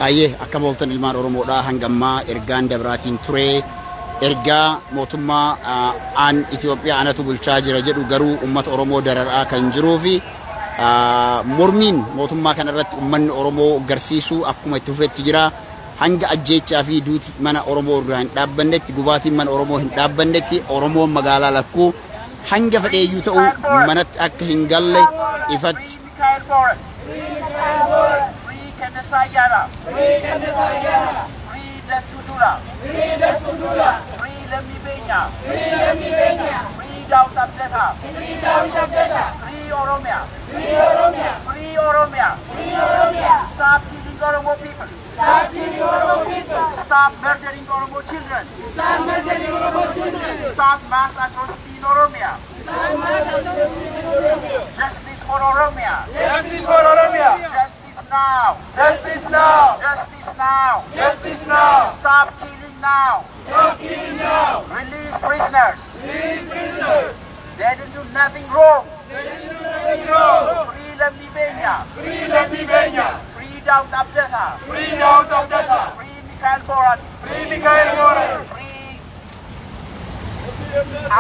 Aye akka boltan ilmaan Oromoodha hangammaa ergaan dabraatiin ture ergaa mootummaa aan Itoophiyaa anatu bulchaa jira jedhu garuu ummata Oromoo dararaa kan jiruu fi mormiin mootummaa kana irratti ummanni Oromoo garsiisu akkuma itti fufetti jira hanga ajjeechaa fi duuti mana Oromoo irraa hin dhaabbannetti gubaatiin mana Oromoo hin dhaabbannetti Oromoon magaalaa lakkuu hanga fedheeyyuu ta'u manatti akka hin galle ifatti Sayara. Free Sayara. Free Desudura. Free Desudura. Free Lemibenya. Free Lemibenya. Free Daud Abdeta. Free Daud Abdeta. Free Oromia. Free Oromia. Free Oromia. Free Oromia. Stop killing Oromo people. Stop killing Oromo people. Stop murdering Oromo children. Stop murdering Oromo children. Stop mass atrocity in Oromia. Stop mass atrocity in Oromia. Justice for Oromia. Justice for Oromia. Now! Justice now! Justice now! Justice now! Stop killing now! Stop killing now! Release prisoners! Release prisoners! They didn't do nothing wrong! They didn't do nothing wrong! Free Lemibenya! Free Lemibenya! Free Daud Abdeta! Free Daud Abdeta! Free Mikhail Boran! Free Mikhail Boran! Free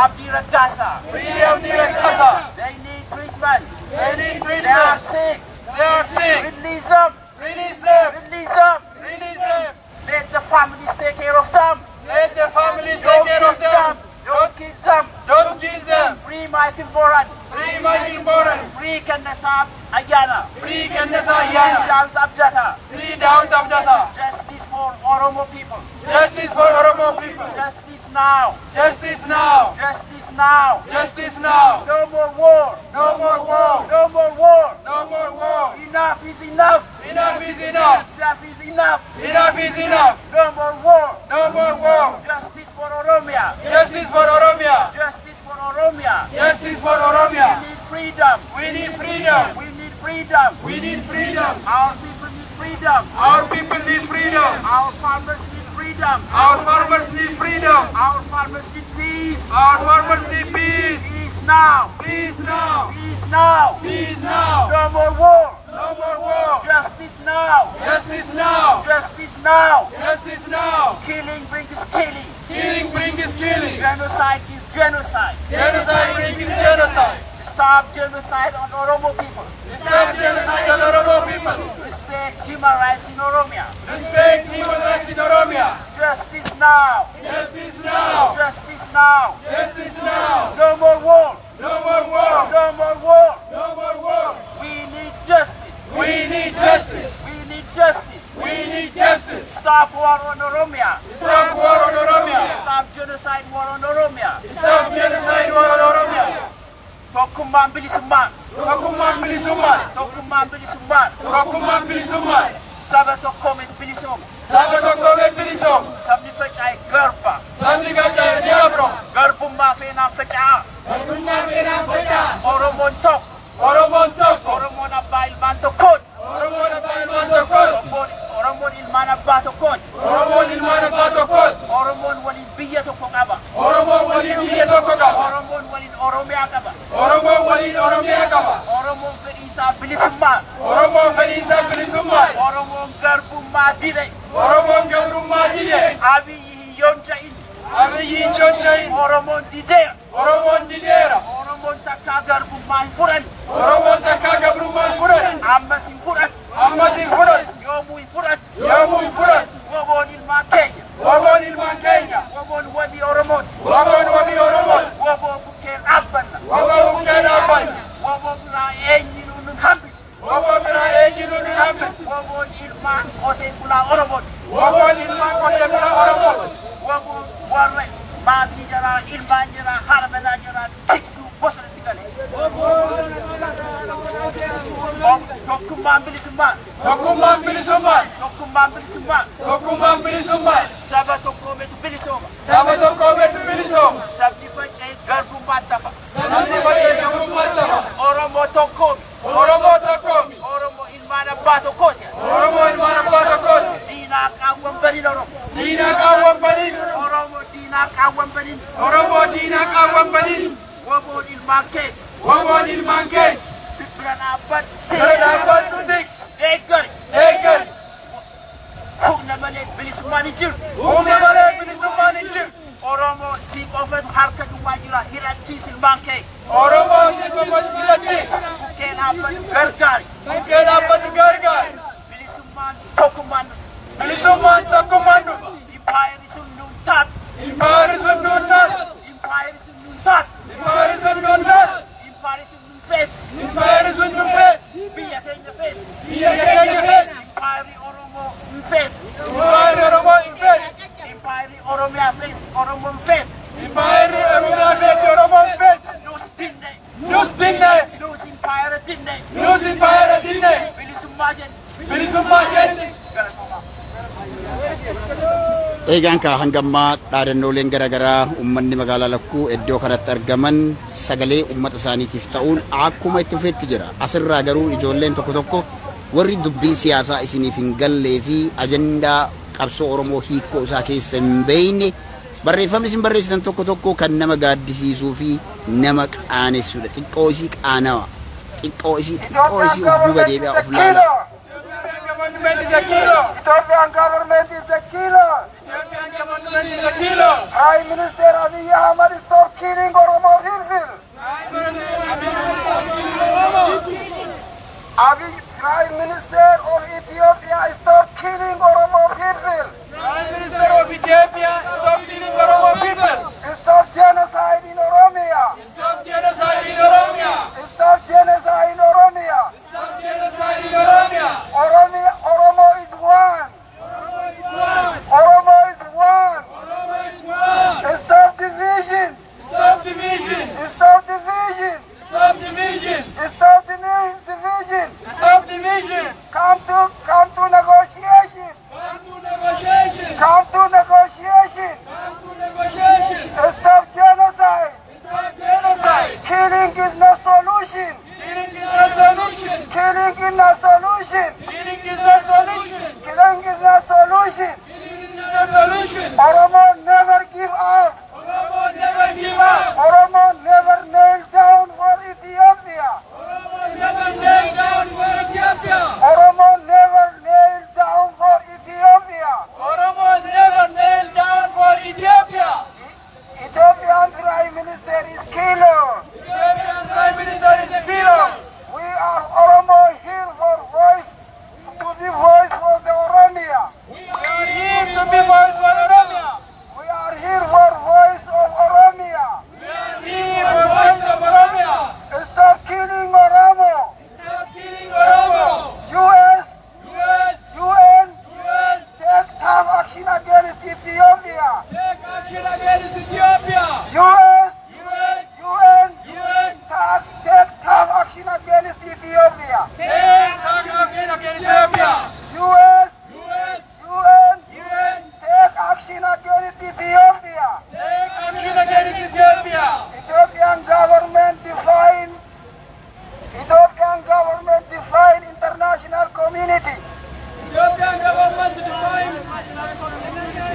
Abdi Rakasa! Free Abdi Rakasa! They need treatment! They need treatment! They are sick! They are sick. Release them. Release them. Release them. Release them. Let the families take care of them. Let the families take care of them. Don't kill them. Don't kill them. Free Michael Boran. Free Michael Boran. Free Kandasab Ayana. Free Kandasab Ayana. Free Daud Abdeta. Free Daud Abdeta. Justice for Oromo people. Justice for Oromo people. Justice now. Justice now. Justice now. Justice now. No more war. No more war. No more war. No more war. Enough is enough. Enough is enough. Enough is enough. Enough is enough. No more war. No more war. Justice for Oromia. Justice for Oromia. Justice for Oromia. Justice for Oromia. We need freedom. We need freedom. We need freedom. We need freedom. Our people need freedom. Our people need freedom. Our farmers need freedom. Our farmers need freedom. Our farmers need peace. Our farmers need peace. Peace now. Peace now. Peace now. Peace now. No more war. No more war. Justice now. Justice now. Justice now. Justice now. Killing brings killing. Killing brings killing. Genocide is genocide. Genocide brings genocide. Stop genocide on Oromo people. Stop genocide on Oromo people. Respect human rights in Oromia. Respect human rights in Oromia. Justice now. Justice now. Justice now. Justice now. No more war. No more war. No more war. No more war. We need justice. We need justice. We need justice. We need justice. Stop war on Oromia. Stop war on Oromia. Stop genocide war on Oromia. Stop genocide war on Oromia. Tokkummaan bilisummaan. Tokkummaan bilisummaan. Tokkummaan bilisummaan. Tokkummaan bilisummaan. Saba tokkoomee bilisoom. Saba tokkoomee bilisoom. Sabni faca'e garba. Sabni faca'e diabro. Garbummaa feenaan faca'a. Garbummaa feenaan faca'a. Oromoon tokko. Oromoon tokko. Oromoon abbaa ilmaan tokkoon. Oromoon abbaa ilmaan tokkoon. Oromoon ilmaan abbaa tokkoon. Oromoon ilmaan abbaa tokkoon. Oromoon waliin biyya tokko qaba. Oromoon waliin biyya tokko qaba. Oromoon waliin Oromiyaa qaba. Oromoon waliin Oromiyaa qaba. Oromoon fedhiisaa bilisummaa. Oromoon fedhiisaa bilisummaa. Oromoon garbummaa dide. Oromoon garbummaa dide. Abiyyi hin yoonja'in. Abiyyi hin yoonja'in. Oromoon dideera. Oromoon dideera. Oromoon takkaa garbummaa hin fudhan. Oromoon takkaa garbummaa hin fudhan. Ammas hin fudhan. Ammas hin fudhan. Yoomuu hin fudhan. Yoomuu hin fudhan. Woboon ilmaan keenya. Woboon ilmaan keenya. Woboon wabii Oromooti. Woboon wabii Oromooti. Woboon bukkee dhaabbanna. Woboon bukkee dhaabbanna. Woboon biraa eenyuun hin hambisu. Woboon biraa eenyuun hin hambisu. Woboon ilmaan qotee bulaa Oromooti. Waboon ilmaan qotee bulaa Oromooti. Waboon warra maatii jiraa, ilmaan jiraa, haadha manaa jiraa tiksuu bosonatti galee. Tokkummaan bilisummaa. Tokkummaan bilisummaa. Tokkummaan bilisummaa. Tokkummaan bilisummaa. Saba tokkoometu bilisooma. Saba tokkoometu bilisooma. Sabni faca'ee garbummaa tafa. Sabni faca'ee garbummaa tafa. Oromoo tokkoomi. Oromoo tokkoomi. Oromoo ilmaan abbaa tokkooti. Oromoo ilmaan abbaa tokkooti. Diinaa qaawwan baniin Oromoo. Diinaa qaawwan baniin. Oromoo diinaa qaawwan baniin. Oromoo diinaa qaawwan baniin. Waboon ilmaan kee. Waboon ilmaan kee. Biraabbat Nutix. Eeggari. Humna malee bilisummaan hin jiru. Humna malee bilisummaan hin jiru. Oromoo si qofatu harka duwwaa jira. Hirachiis ilmaan kee. Oromoo si qofatu hirachiis. Bukkee dhaabbatu gargaari. Bukkee dhaabbatu gargaari. Bilisummaan tokkummaan dhufu. Bilisummaan tokkummaan dhufu. Impaayeri sun nuun taatu. Impaayeri sun nuun taatu. Impaayeri sun nuun taatu. Impaayeri sun nuun taatu. Impaayeri sun nuun feetu. Impaayeri sun nuun feetu. Biyya keenya feetu. Biyya keenya feetu. Impaayeri Oromoo hin feetu. Impaayeri Oromoo hin feetu. Impaayeri Oromiyaa feetu. Oromoo hin feetu. Impaayeri Oromiyaa feetu. Oromoo hin feetu. Nus dinne. Nus dinne. Nus impaayera dinne. Nus impaayera dinne. Bilisummaa jenni. Bilisummaa jenni. Galatoomaa. Eegaan kaa hangammaa dhaadannooleen garaagaraa uummanni magaalaa Lakkuu iddoo kanatti argaman sagalee uummata isaaniitiif ta'uun akkuma itti fufeetti jira. Asirraa garuu ijoolleen tokko tokko warri dubbii siyaasaa isiniif hin gallee fi ajandaa qabsoo Oromoo hiikoo isaa keessa hin beeyne barreeffamni isin barreessitan tokko tokko kan nama gaaddisiisuu fi nama qaanessudha. Xiqqoo isii qaanawa. Xiqqoo isii of duuba deebi'aa of laala. Ethiopian government is a killer. Ethiopian government is a killer. Prime Minister Abiy Ahmed stop killing Oromo people. Prime Minister of Ethiopia stop killing Oromo people. Prime Minister of Ethiopia stop killing Oromo people. Stop genocide in Oromia. Stop genocide in Oromia. Stop genocide in Oromia. Stop genocide in Oromia. Oromo is one. Oromo is one. Oromo is one. Stop division. Stop division. Stop division. Stop division. Stop division. Stop division. Come to negotiation. Come to negotiation. Come to negotiation. Come to negotiation. Stop genocide. Stop genocide. Killing is no solution. Killing is no solution. Killing is no solution. Killing is no solution. Killing is no solution. Killing is no solution. Oromo never give up. Oromo never give up. Oromo never kneel down for Ethiopia. Oromo never kneel down for Ethiopia. Oromo never kneel down for Ethiopia. Oromo never kneel down for Ethiopia. Ethiopian Prime Minister is killer. Ethiopian Prime Minister is a killer. We are Oromo here for voice, to be voice for the Oromia. We are here to be voice for Oromia. We are here for voice of Oromia. We are here for voice of Oromia. Stop killing Oromo. Stop killing Oromo. US, UN, take tough action against Ethiopia. Take action against Ethiopia. US, UN, take tough action against Ethiopia. Take tough action against Ethiopia. US, UN, take action against Ethiopia. Take action against Ethiopia. Ethiopian government define international community. Ethiopian government define international community.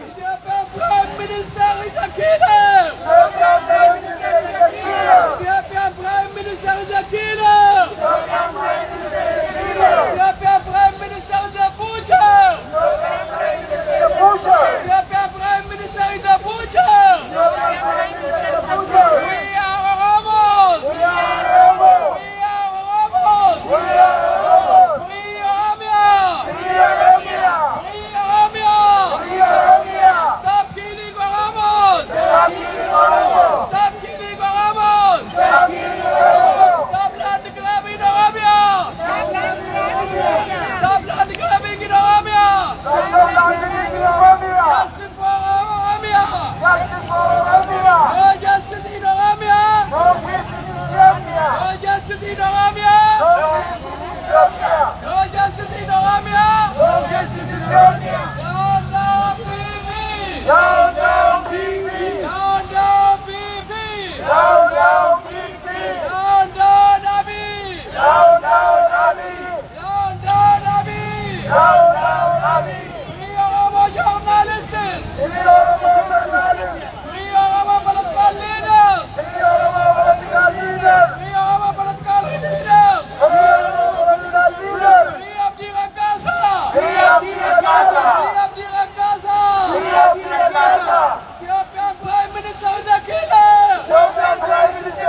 Ethiopian Prime Minister is a killer! Ethiopian Prime Minister is a killer! Ethiopian Prime Minister is a butcher! Ethiopian Prime Minister is a butcher! We are Oromos! We are Oromos! Free Oromia! Stop killing Oromos! Stop killing Oromos! Stop land grabbing Oromia! Stop land grabbing in Oromia! Justice for Oromia! No justice in Oromia! No justice in Oromia! No justice in Oromia! Down, down, PV! Down, down, PV! Down, down, PV! Down, down, PV! Down, down, Abiy! Down, down, Abiy! Down, down, Abiy! Down, down, Abiy! Free Oromo journalists! Free Oromo political leaders! Free Oromo political leaders! Free Abdi Rakasa! Free Abdi Rakasa! Ethiopian Prime Minister is a killer! Ethiopian Prime Minister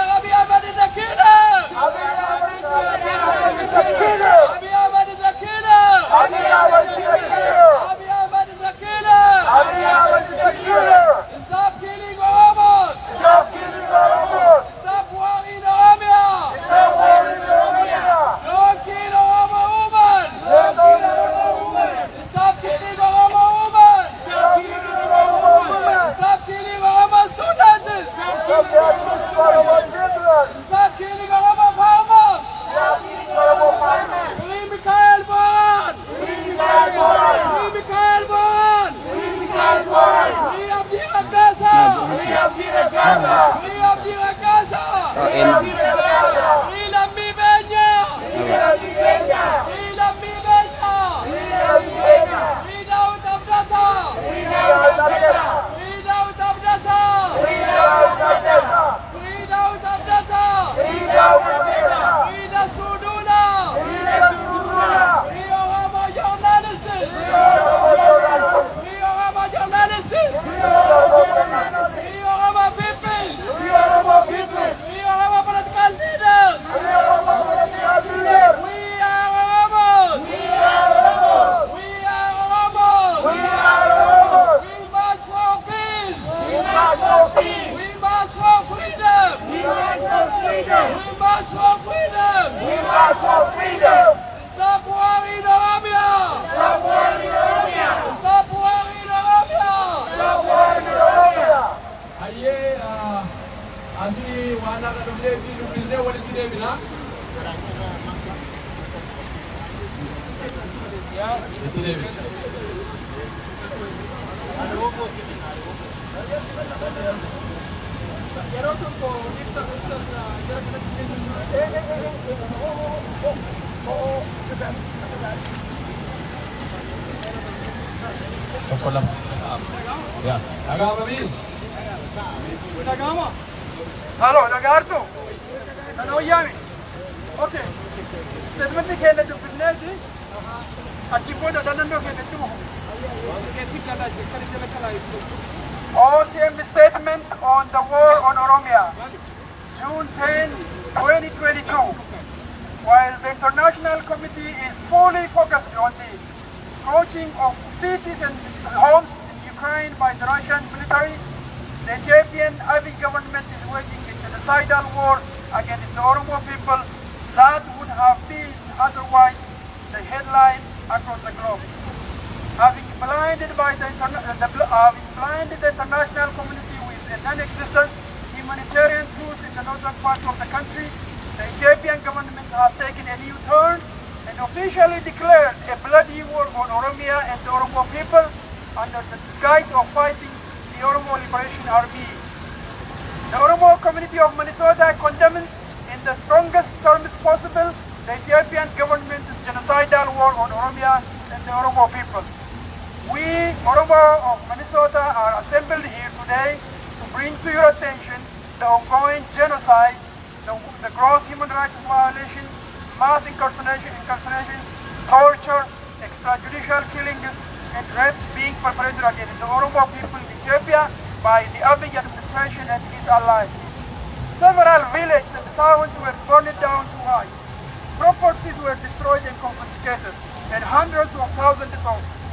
Abiy Ahmed is a killer! Abiy Ahmed is a killer! Stop killing Oromos! Stop war in Oromia! Don't kill Oromo women! Stop killing Oromo women! Stop killing Oromo students! Stop killing Oromo farmers! Free Mikhail Boran! Free Abdi Rakasa! Free Abdi Rakasa! Free Lambi Benya! Free Lambi Benya! Free Daud Abdata! Free Daud Abdata! Free Nasrullah! Free Oromo journalists! Free Oromo journalists! Free Oromo people! Free Oromo political leaders! We are Oromos! We are Oromos! We march for peace! We march for freedom! We march for freedom! Stop war in Oromia! Stop war in Oromia! Aye, asi wana ka duble wali kide bina. Ya, kide bina. Kolam. Ya, agama min. Hello, Lagarto. Hello, Yami. Okay. Statement ke na jo business hai. Achi ko da danando ke na tu. OCM statement on the war on Oromia. June 10, 2022. While the international committee is fully focused on the scorching of cities and homes in Ukraine by the Russian military, the Ethiopian Abiy government is waging a genocidal war against the Oromo people that would have been otherwise the headline across the globe. Having blinded the international community with a non-existent humanitarian truce in the northern part of the country, the Ethiopian government has taken a new turn and officially declared a bloody war on Oromia and the Oromo people under the guise of fighting the Oromo Liberation Army. The Oromo community of Minnesota condemns in the strongest terms possible the Ethiopian government's genocidal war on Oromia and the Oromo people. We, Oromo of Minnesota, are assembled here today to bring to your attention the ongoing genocide, the gross human rights violations, mass incarceration, torture, extrajudicial killings, and rapes being perpetrated against the Oromo people in Ethiopia by the Abiy administration and its allies. Several villages and towns were burned down to ice. Properties were destroyed and confiscated, and hundreds of thousands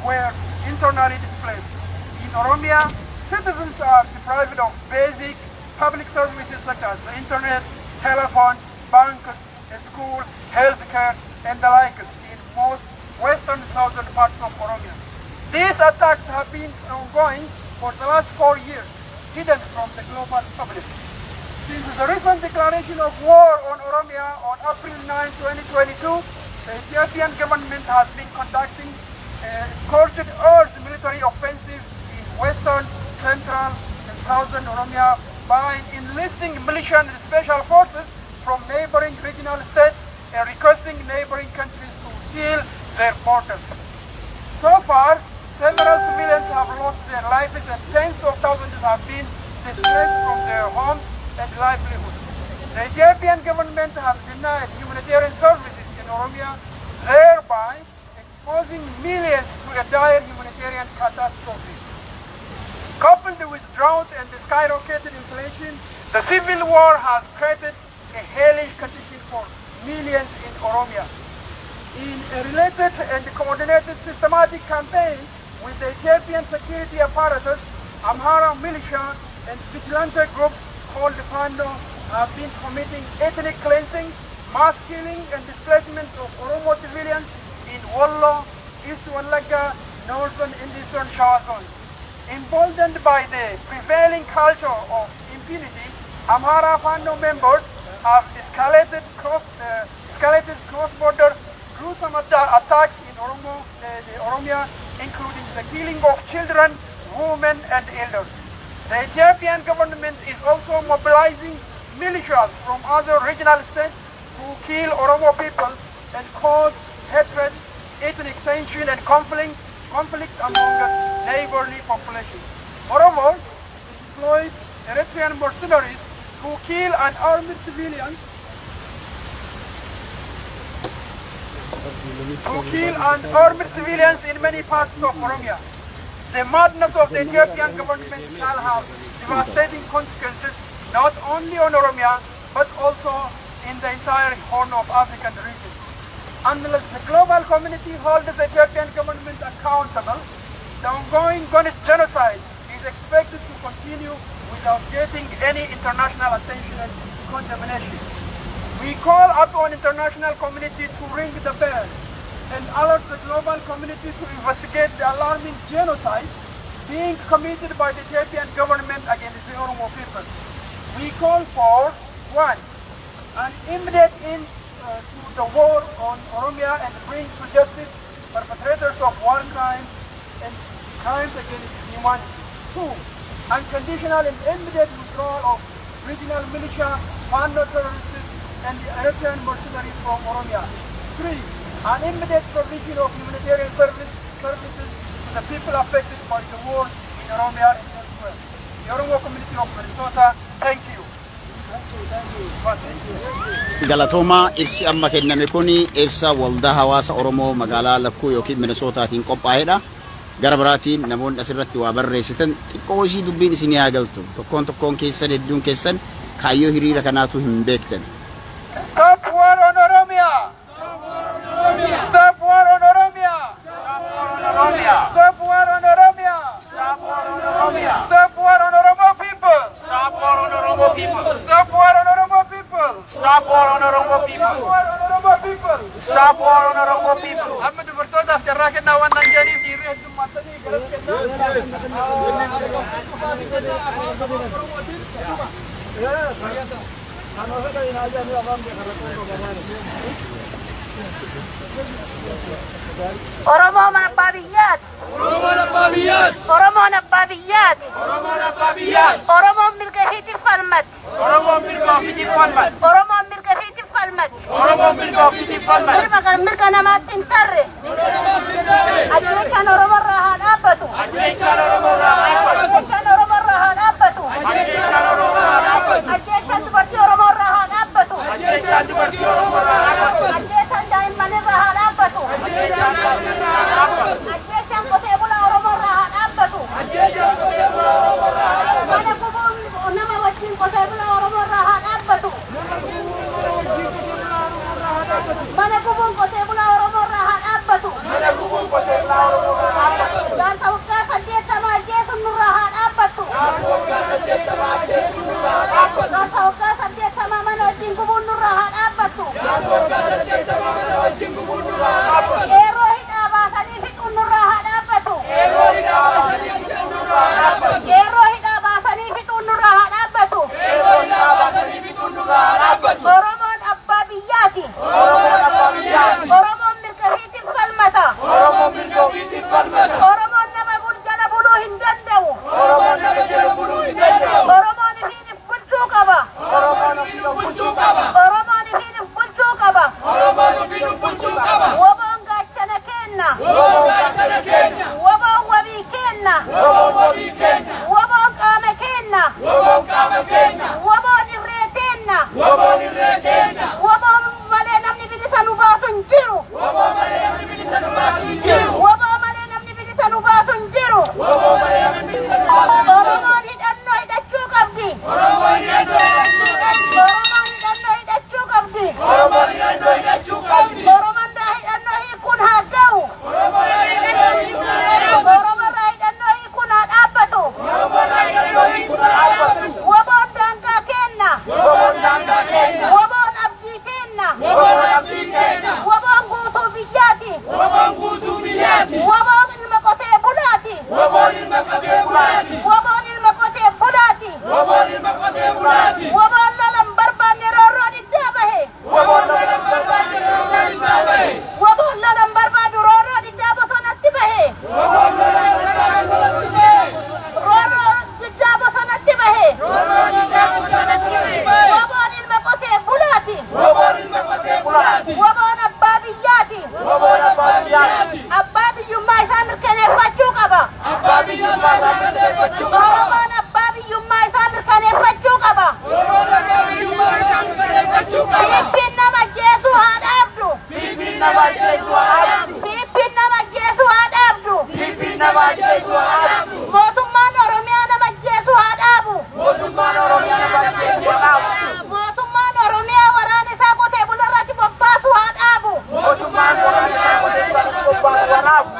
were internally displaced. In Oromia, citizens are deprived of basic public services such as the internet, telephone, banks, school, healthcare, and the like in most western and southern parts of Oromia. These attacks have been ongoing for the last 4 years, hidden from the global public. Since the recent declaration of war on Oromia on April 9, 2022, the Ethiopian government has been conducting a scorched earth military offensive in western, central, and southern Oromia by enlisting militia and special forces from neighboring regional states and requesting neighboring countries to seal their borders. So far, several civilians have lost their lives and tens of thousands have been displaced from their homes and livelihood. The Ethiopian government has denied humanitarian services in Oromia, thereby exposing millions to a dire humanitarian catastrophe. Coupled with drought and skyrocketed inflation, the civil war has created a hellish condition for millions in Oromia. In a related and coordinated systematic campaign with the Ethiopian security apparatus, Amhara militia and vigilante groups called Fano have been committing ethnic cleansing, mass killing and displacement of Oromo civilians in Wollo, East Wallagga, Northern and Eastern Shawa zones. Emboldened by the prevailing culture of impunity, Amhara Fano members have escalated cross-border gruesome attacks in Oromia, including the killing of children, women and elders. The Ethiopian government is also mobilizing militias from other regional states to kill Oromo people and cause hatred, ethnic tension and conflict among neighboring populations. Moreover, it deployed Eritrean mercenaries who kill unarmed civilians in many parts of Oromia. The madness of the Ethiopian government shall have devastating consequences not only on Oromia but also in the entire Horn of African region. Unless the global community holds the Ethiopian government accountable, the ongoing genocide is expected to continue without getting any international attention and condemnation. We call upon the international community to ring the bell and alert the global community to investigate the alarming genocide being committed by the Ethiopian government against the Oromo people. We call for, 1, an immediate end to the war on Oromia and bring to justice perpetrators of war crimes and crimes against humanity. 2, unconditional and immediate withdrawal of regional militia, Fano terrorists, and the Eritrean mercenaries from Oromia. 3, an immediate provision of humanitarian services to the people affected by the war in Oromia and elsewhere. The Oromo community of Minnesota, thank you. Galatoma ibsi amma kenname kuni ibsa waldaa hawaasa Oromoo magaalaa Lakkuu yookiin Minnesotaatiin qophaa'edha. Gara biraatiin namoonni asirratti waa barreessitan xiqqoo ishii dubbiin isin yaa galtu. Tokkoon keessan hedduun keessan kaayyoo hiriira kanaatu hin beektan. Stop war on Oromia! Stop war on Oromia! Stop war on Oromia! Stop war on Oromia! Stop war on Oromo people! Stop war on Oromo people! Stop war on Oromo people! Stop war on Oromo people! Stop war on Oromo people! Stop war on Oromo people! Amma dubartootaaf carraa kennaa waan nan jedhaniif dhiirri heddummaatanii garas Oromo Nababiyat! Oromo Nababiyat! Oromo Nababiyat! Oromo Nababiyat! Oromo Mirgafiti Falmat! Oromo Mirgafiti Falmat! Oromo Mirgafiti Falmat! Oromoon mirga ofiitiif falmata. Mirga namaatti hin tarre. Ajjeechaan Oromoorraa haa dhaabbatu. Ajjeechaan Oromoorraa haa dhaabbatu. Ajjeechaan Oromoorraa haa dhaabbatu. Ajjeechaan Oromoorraa haa dhaabbatu. Ajjeechaan dubartii Oromoorraa haa dhaabbatu. Ajjeechaan dubartii Oromoorraa haa dhaabbatu. Ajjeechaan daa'immanirraa haa dhaabbatu. Ajjeechaan daa'immanirraa haa dhaabbatu. Ajjeechaan qotee bulaa Oromoorraa haa dhaabbatu. Ajjeechaan qotee bulaa Oromoorraa haa dhaabbatu. Mana gubuun nama wajjin qotee bulaa Oromoorraa haa dhaabbatu. Mana gubuun qotee bulaa Oromoorraa haa dhaabbatu. Mana gubuun qotee bulaa Oromoorraa haa dhaabbatu. Gaanfa waggaa 80 ajjeesuun nurraa haa dhaabbatu. Gaanfa waggaa 80 ajjeesuun nurraa haa dhaabbatu. Gaanfa waggaa 80 mana wajjin gubuun nurraa haa dhaabbatu. Gaanfa waggaa 80 mana wajjin gubuun nurraa haa dhaabbatu. Qeerroo hidhaa baasanii fixuun nurraa haa dhaabbatu. Qeerroo hidhaa baasanii fixuun nurraa haa dhaabbatu. Qeerroo hidhaa baasanii fixuun nurraa haa dhaabbatu. Qeerroo hidhaa baasanii fixuun nurraa haa dhaabbatu. Oromoon abbaa biyyaati. Oromoon abbaa biyyaati. Oromoon mirga ofiitiif falmata. Oromoon mirga ofiitiif falmata. Oromoon nama jala buluu hin danda'u. Oromoon nama jala buluu hin danda'u. Oromoon ofiitiif bulchuu qaba. Oromoon ofiitiif bulchuu qaba. Oromoon ofiitiif bulchuu qaba. Oromoon ofiitiif bulchuu qaba. Woboon gaachana kenna. Woboon gaachana keenya. Woboon wabii kenna. Woboon wabii keenya. Woboon qaama kenna. Woboon qaama keenya. Woboon irree kenna. Woboon irree keenya. Woboon malee namni bilisa nu baasu hin jiru. Woboon malee namni bilisa nu baasu hin jiru. Woboon malee namni bilisa nu baasu hin jiru. Woboon malee namni bilisa nu baasu hin jiru. Oromoon hidhannoo hidhachuu qabdi. Oromoon hidhannoo hidhachuu qabdi. Oromoon hidhannoo hidhachuu qabdi. Oromoon hidhannoo hidhachuu qabdi. Oromoon hidhannoo hiikuun haa ga'u. Oromoon hidhannoo hiikuun haa dhaabbatu. Oromoon hidhannoo hiikuun haa dhaabbatu. Oromoon hidhannoo hiikuun haa dhaabbatu. Woboon daangaa kenna. Woboon daangaa keenya. Woboon abdii kenna. Woboon abdii keenya. Woboon guutuu biyyaati. Woboon guutuu biyyaati. Woboon ilma qotee bulaati. Woboon ilma qotee bulaati. Woboon ilma qotee bulaati. Woboon ilma qotee bulaati. Woboon lolan barbaanne roorroo diddaa bahe. Woboon lolan barbaanne roorroo diddaa bahe. Woboon lolan barbaadu roorroo diddaa bosonatti bahe. Woboon lolan barbaanne roorroo diddaa bahe. Roorroo diddaa bosonatti bahe. Roorroo diddaa bosonatti bahe. Woboon ilma qotee bulaati. Woboon ilma qotee bulaati. Woboon abbaa biyyaati. Woboon abbaa biyyaati. Abbaa biyyummaa isaa mirkaneeffachuu qaba. Abbaa biyyummaa isaa mirkaneeffachuu qaba. Oromoon abbaa biyyummaa isaa mirkaneeffachuu qaba. Oromoon abbaa biyyummaa isaa mirkaneeffachuu qaba. Fiippiin nama ajjeesuu haa dhaabdu. Fiippiin nama ajjeesuu haa dhaabdu. Fiippiin nama ajjeesuu haa dhaabdu. Fiippiin nama ajjeesuu haa dhaabdu. Mootummaan Oromiyaa nama ajjeesuu haa dhaabu. Mootummaan Oromiyaa nama ajjeesuu haa dhaabu. Mootummaan Oromiyaa waraana isaa qotee bularratti bobbaasu haa dhaabu. Mootummaan Oromiyaa qotee bularratti bobbaasu haa dhaabu.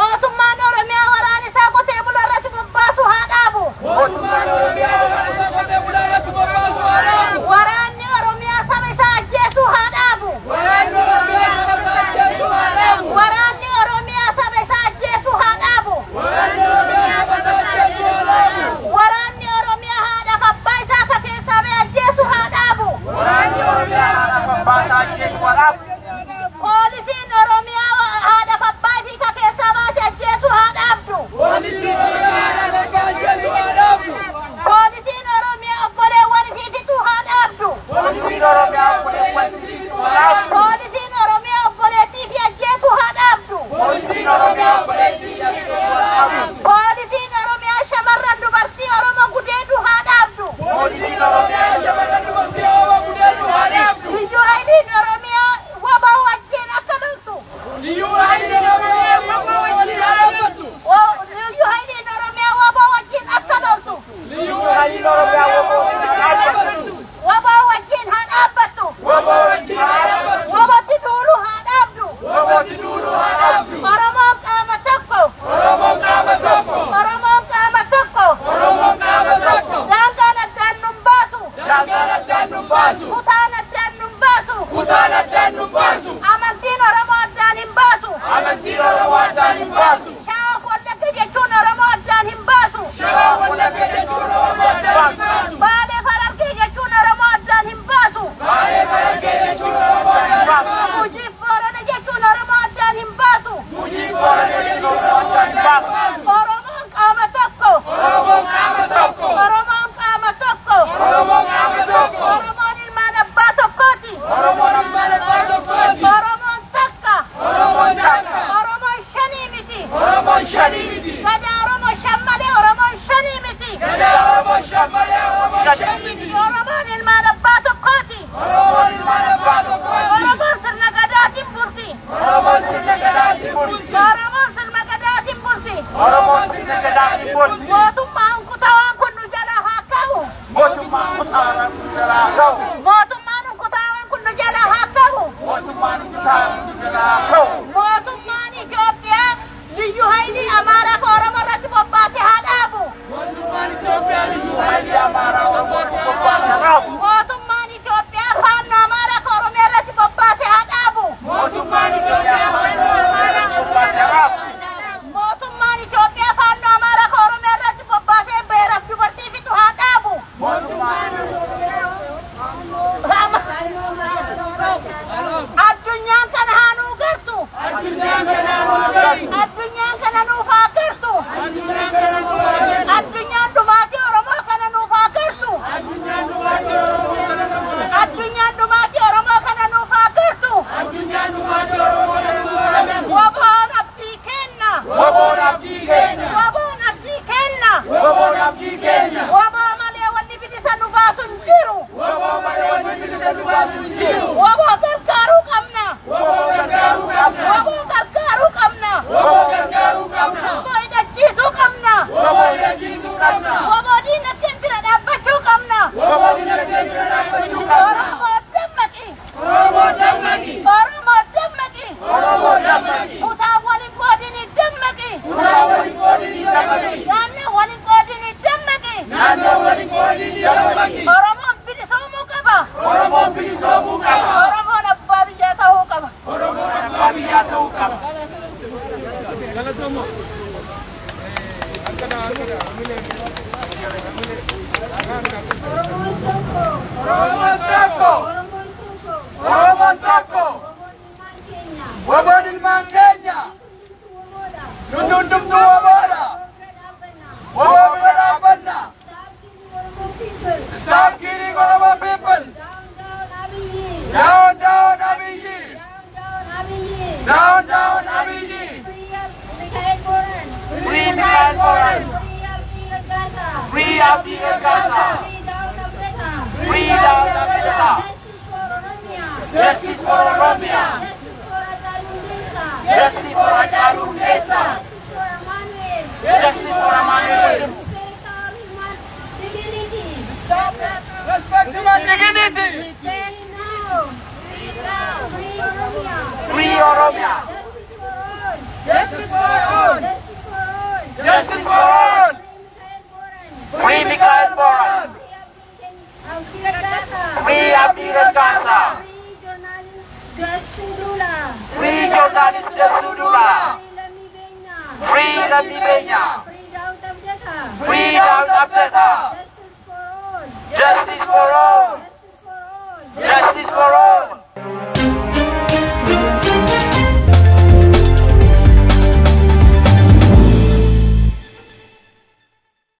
Mootummaan Oromiyaa waraana isaa qotee bularratti bobbaasu haa dhaabu. Mootummaan Oromiyaa waraana isaa qotee bularratti bobbaasu haa dhaabu. Waraanni Oromiyaa saba isaa ajjeesuu haa dhaabu. Waraanni Oromiyaa saba isaa ajjeesuu haa dhaabu. Waraanni Oromiyaa saba isaa ajjeesuu haa dhaabu. Waraanni Oromiyaa saba isaa ajjeesuu haa dhaabu. Waraanni Oromiyaa haadha abbaa isaa akka keessaa ba'e ajjeesuu haa dhaabu. Waraanni Oromiyaa haadha abbaa isaa ajjeesuu haa dhaabu. Poolisiin Oromiyaa haadha abbaa isaa akka keessaa baate ajjeesuu haa dhaabdu. Poolisiin Oromiyaa haadha abbaa ajjeesuu haa dhaabdu. Poolisiin Oromiyaa obboleewwan isii fixuu haa dhaabdu. Poolisiin Oromiyaa obboleewwan isii fixuu haa dhaabdu. Poolisiin Oromiyaa obboleettii fi ajjeesuu haa dhaabdu. Poolisiin Oromiyaa obboleettii fi ajjeesuu haa dhaabdu. Poolisiin Oromiyaa shamarran dubartii Oromoo gudeeduu haa dhaabdu. Poolisiin Oromiyaa shamarran dubartii Oromoo gudeeduu haa dhaabdu. Liyyuu Hayiliin Oromiyaa wabaa wajjin akka loltu. Liyyuu Hayiliin Oromiyaa wabaa wajjin haa dhaabbatu. Liyyuu Hayiliin Oromiyaa wabaa wajjin akka loltu. Liyyuu Hayiliin Oromiyaa wabaa wajjin haa dhaabbatu. Wabaa wajjin haa dhaabbattu. Wabaa wajjin haa dhaabbatu. Wabatti duuluu haa dhaabdu. Wabatti duuluu haa dhaabdu. Oromoon qaama tokko. Oromoon qaama tokko. Oromoon qaama tokko. Oromoon qaama tokko. Daangaan addaan nun baasu. Daangaan addaan nun baasu. Kutaan addaan nun baasu. Kutaan addaan nun baasu. Amantiin Oromoo addaan hin baasu. Amantiin Oromoo addaan hin baasu. Shawaaf Wallagga jechuun Oromoo addaan hin baasu. Shawaaf Wallagga jechuun Oromoo addaan hin baasu. Baalee Harargee jechuun Oromoo addaan hin baasu. Baalee Harargee jechuun Oromoo addaan hin baasu. Mujiif Boorana jechuun Oromoo addaan hin baasu. Mujiif Boorana jechuun Oromoo addaan hin baasu. Oromoon qaama tokko. Oromoon qaama tokko. Oromoon qaama tokko. Oromoon qaama tokko. Oromoon ilmaan abbaa tokkooti. Oromoon Oromoon tokko. Wabon ilmaan keenya. Nuti hundumtuu waboodha. Waboo bira dhaabbanna. Stop killing Oromo people. Down, down, Abiyyi. Down, down, Abiyyi. Free Mikhail Boran. Free Abdi Ragasa. Free Daud Abdullah. Justice for Oromia. Justice for Hachalu Hundessa. Justice for Emmanuel. Respect human dignity. Free Oromia. Justice for all. Justice for all. Free Mikhail Boran. Free Abdi Ragasa. Free journalist Jasudula. Free Lammi Benya. Free Daud Abdullah. Justice for all. Justice for all.